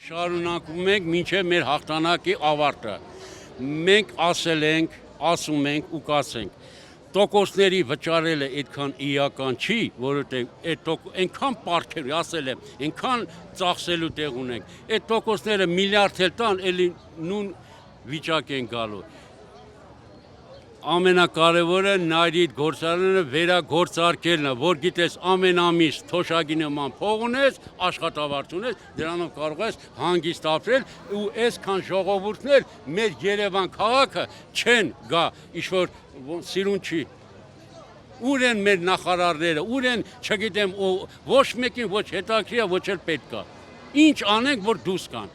Շարունակում ենք մինչև մեր հաղթանակի ավարտը։ Մենք ասել ենք, ասում ենք ու կասենք։ Տոկոսների վճարելը այդքան իրական չի, որովհետև այնքան պարգև ասել եմ, այնքան ծախսելու տեղ ունենք։ Այդ տոկոսները միլիարդ էլ տան, էլի նույն վիճակ են գալու։ Ամենակարևորը նարիդ գործարանը վերագործարկելն է, որ գիտես ամեն ամիս թոշակի նման փող ունես, աշխատավարձ ունես, դրանով կարող ես հանգիստ ապրել ու այսքան ժողովուրդներ մեր Երևան քաղաքը չեն գա, ինչ-որ սիրուն չի։ Ուր են մեր նախարարները, ուր են, չգիտեմ, ոչ մեկին ոչ հետաքրքիր է, ոչ էլ պետք է։ Ինչ անենք, որ դուրս գան։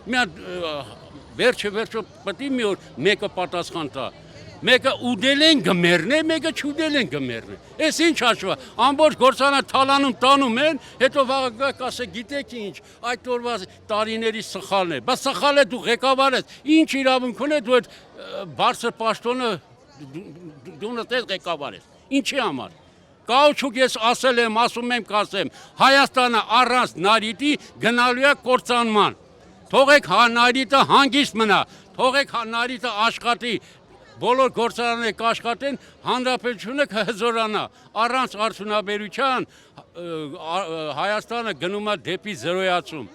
Մի հատ վերջը պետք է մի օր մեկը պատասխան տա։ Մեկը ուդել են գմերն է, մեկը չուդել են գմերն է։ Էս ինչ հաշվա, ամբողջ գործանը թալանում տանում են, հետո վաղը կասե գիտեք ինչ, այդ օրվա տարիների սխալն է։ Բա սխալ է դու ղեկավար ես, ինչ իրավունք ունի դու այդ բարձր պաշտոնը դու նստես ղեկավար ես։ Ինչի համար։ Կաուչուկ ես ասել եմ, ասում եմ, կասեմ, Հայաստանը առանց նարիտի գնալու է կործանման։ Թողեք նարիտը հանգիստ մնա, թողեք նարիտը աշխատի։ Բոլոր գործարանները կաշխատեն, հանրապետությունը կհզորանա, առանց արդյունաբերության Հայաստանը գնում է դեպի զրոյացում,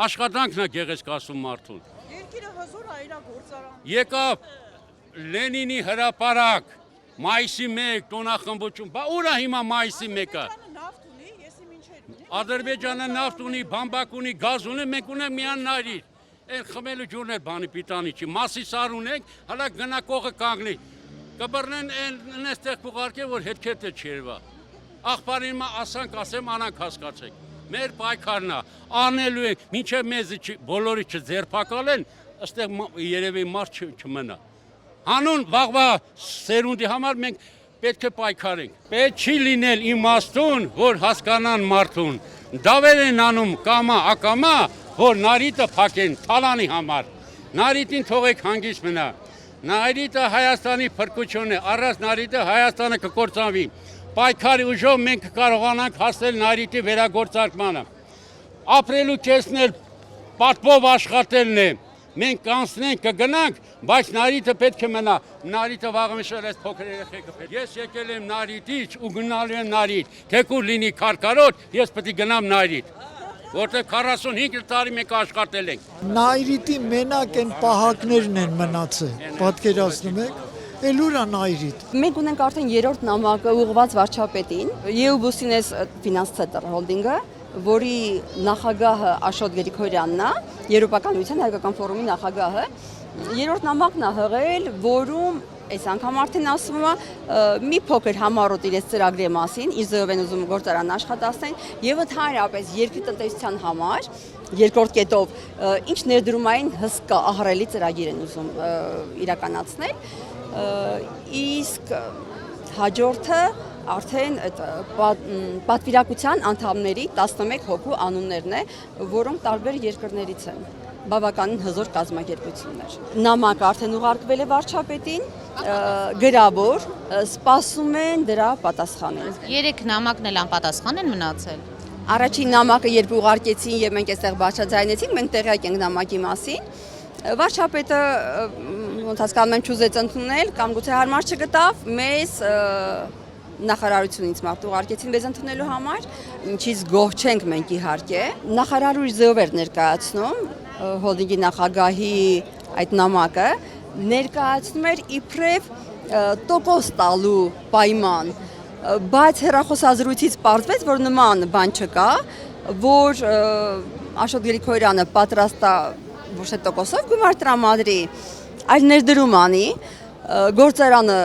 աշխատանքն է գեղեցկացում մարդուն։ Երկիրը հզոր է իր գործարան։ Եկավ Լենինի հրապարակ, մայիսի 1 տոնախմբություն, բա ուր է հիմա մայիսի 1-ը։ Նավթ ունի, եսի մինչև ունի։ Ադրբեջանը նավթ ունի, բամբակ ունի, գազ ունի, մենք ունենք միան նարիր։ Այն խմելու ջուրն էլ բանի պիտանի չի, մասի սար ունենք, հլա գնակողը կանգնի, կբռնեն այն այստեղ կուղարկե, որ հետքերտը չերվա, աղբարին ասանք ասեմ, անանք հասկացեք, մեր պայքարն է, անելու ենք, մինչև մեզ բոլորի չձերբակալեն, այստեղ երևի մարդ չմնա, հանուն վաղվա սերունդի համար մենք պետք է պայքարենք, պետք չի լինել իմաստուն, որ հասկանան մարդուն, դավեր են անում կամա, ակամա, որ նարիտը փակեն թալանի համար, նարիտին թողեք հանգիստ մնա, նարիտը Հայաստանի փրկությունն է, առանց նարիտը Հայաստանը կկործանվի, պայքարի ուժով մենք կարողանանք հասնել նարիտի վերագործարկմանը, ապրելու կեսն էլ պատվով աշխատելն է, մենք կանցնենք կգնանք, բայց նարիտը պետք է մնա, նարիտը վաղը միշտ այս փոքր երեխեքը պետք է։ Ես եկել եմ նարիտից ու գնալու եմ նարիտ, թեկուր լինի քարքարոտ, ես պետք է գնամ նարիտ։ Որտեղ 45 տարի մենք աշխատել ենք։ Նայրիտի մենակ են պահակներն են մնացել, պատկերացնում եք, էլ ուր է Նայրիտ։ Մենք ունենք արդեն 3-րդ նամակը ուղղված վարչապետին, Եուբուսինես Ֆինանս Ցենտր հոլդինգը, որի նախագահը Աշոտ Գրիգորյանն է, Եվրոպական միության հայկական ֆորումի նախագահը, 3-րդ նամակն է հղել, որում այս անգամ արդեն ասվում է մի փոքր համառոտ իրենց ծրագրի մասին, իր ձևով են ուզում գործարանն աշխատացնեն եւ ընդհանրապես երկրի տնտեսության համար երկրորդ կետով ինչ ներդրումային հսկա ահռելի ծրագիր են ուզում իրականացնել, իսկ հաջորդը արդեն պատվիրակության անդամների 11 հոգու անուններն է, որոնք տարբեր երկրներից են, բավականին հզոր կազմակերպություններ։ Նամակը արդեն ուղարկվել է վարչապետին, գրավոր, սպասում են դրա պատասխանին։ 3 նամակն էլ անպատասխան են մնացել։ Առաջին նամակը երբ ուղարկեցին եւ մենք այստեղ բարձրացրեցինք, մենք տեղյակ ենք նամակի մասին։ Վարչապետը ոնց հասկանում եմ չուզեց ընդունել կամ գուցե հարմար չգտավ, մեզ նախարարությունից մարդ ուղարկեցին մեզ ընդունելու համար, ինչից գոհ չենք մենք իհարկե։ Նախարարը իր ձևով էր ներկայացնում հոլդինգի նախագահի այդ նամակը, ներկայացնում էր իբրև տոկոս տալու պայման, բայց հեռախոսազրույցից պարզվեց, որ նման բան չկա, որ Աշոտ Գրիգորյանը պատրաստ է ոչ թե տոկոսով գումար տրամադրի, այլ ներդրում անի, գործարանը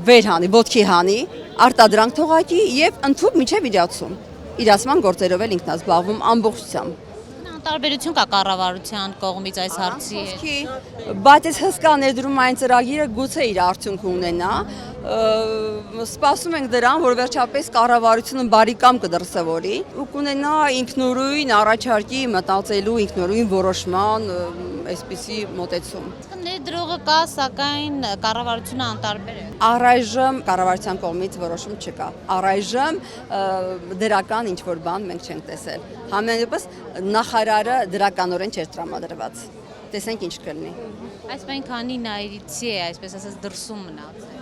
վեր հանի, ոտքի հանի, արտադրանք թողարկի եւ ընդհանուր միջև իրացում։ Իրացման գործերով էլ ինքն է զբաղվում ամբողջությամբ։ Տարբերություն կա կառավարության կողմից այս հարցի հետ։ Բայց այս հսկա ներդրումային ծրագիրը գուցե իր արդյունքը ունենա, սպասում ենք դրան, որ վերջապես կառավարությունը բարի կամ կդրսևորի ու կունենա ինքնուրույն առաջարկի մտածելու, ինքնուրույն որոշման այսպիսի մոտեցում։ Ներդրողը կա, սակայն կառավարությունը անտարբեր է։ Առայժմ կառավարության կողմից որոշում չկա։ Առայժմ դրական ինչ-որ բան մենք չենք տեսել։ Համենայնիվս նախարարը դրականորեն չէր տրամադրված։ Տեսենք ինչ կլինի։ Այսպես քանի նայրիցի է, այսպես ասած դրսում մնացել։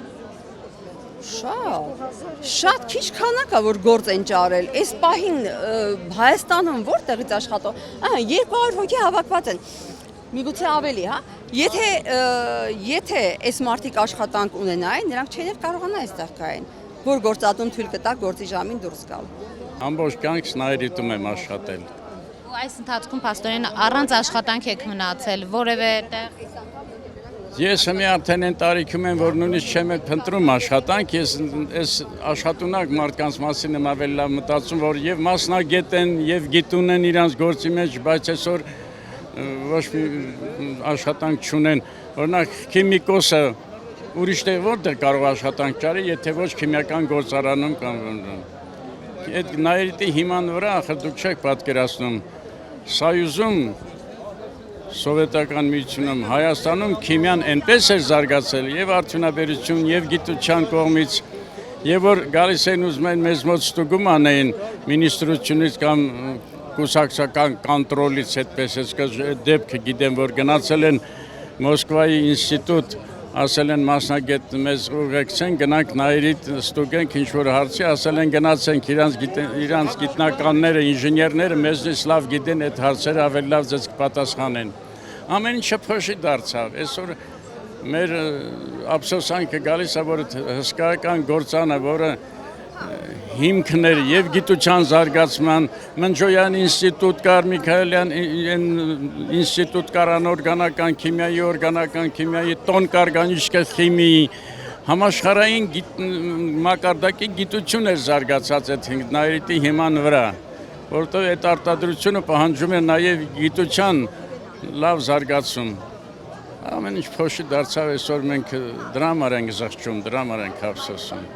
Շատ քիչ քանակ է որ գործ են ճարել։ Այս պահին Հայաստանում որտեղից աշխատող, 200 հոգի հավաքված են։ Միգուցե ավելի, հա։ Եթե այս մարդիկ աշխատանք ունենային, նրանք չէին կարողանա այստեղ կային, որ գործատուն թույլ կտա գործի ժամին դուրս գալ։ Ամբողջ կյանքս Նայիրիտում եմ աշխատել։ Ու այս ընթացքում փաստորեն առանց աշխատանք եք մնացել, որևէ տեղ։ Ես հիմա արդեն այն տարիքում եմ, որ նույնիսկ չեմ փնտրում աշխատանք, ես այս աշխատունակ մարդկանց մասին եմ ավելի լավ մտածում, որ եւ մասնագետ են, եւ գիտուն են իրանց գործի մեջ, բայց այսօր ոչ մի աշխատանք չունեն։ Օրինակ քիմիկոսը ուրիշ տեղ որտեղ կարող աշխատանք ճարի, եթե ոչ քիմիական գործարանում կամ այդ Նայիրիտի հիման վրա ախր դուք չեք պատկերացնում Սոյուզում Սովետական միությունում Հայաստանում քիմիան այնպես էր զարգացել եւ արդյունաբերություն եւ գիտության կողմից եւ որ գալիս են ուզում են մեզ մոտ ստուգում անեին մինիստրությունից կամ կուսակցական կոնտրոլից այդպես դեպքը գիտեմ որ գնացել են Մոսկվայի ինստիտուտ ասել են մասնագետ մեզ ուղեկցեն գնանք Նայիրիտ ստուգենք ինչ որ հարցի ասել են գնացենք իրանց գիտնականները ինժեներները մեզնից լավ գիտեն այդ հարցերը ավելի լավ ձեզ կպատասխանեն ամեն ինչը փոշի դարձավ այսօր մեր ափսոսանքը գալիս է որ հսկայական գործանը որը հիմքն էր եւ գիտության զարգացման Մնջոյան ինստիտուտ կար Միքայելյան ինստիտուտ կար անօրգանական քիմիայի օրգանական քիմիայի տոն կար գանիշկա քիմիայի համաշխարհային մակարդակի գիտություն էր զարգացած այդ Նայիրիտի հիման վրա որտեղ այդ արտադրությունը պահանջում է նաեւ գիտության լավ զարգացում ամեն ինչ փոշի դարձավ այսօր մենք դրա համար ենք զղջում դրա համար ենք ափսոսում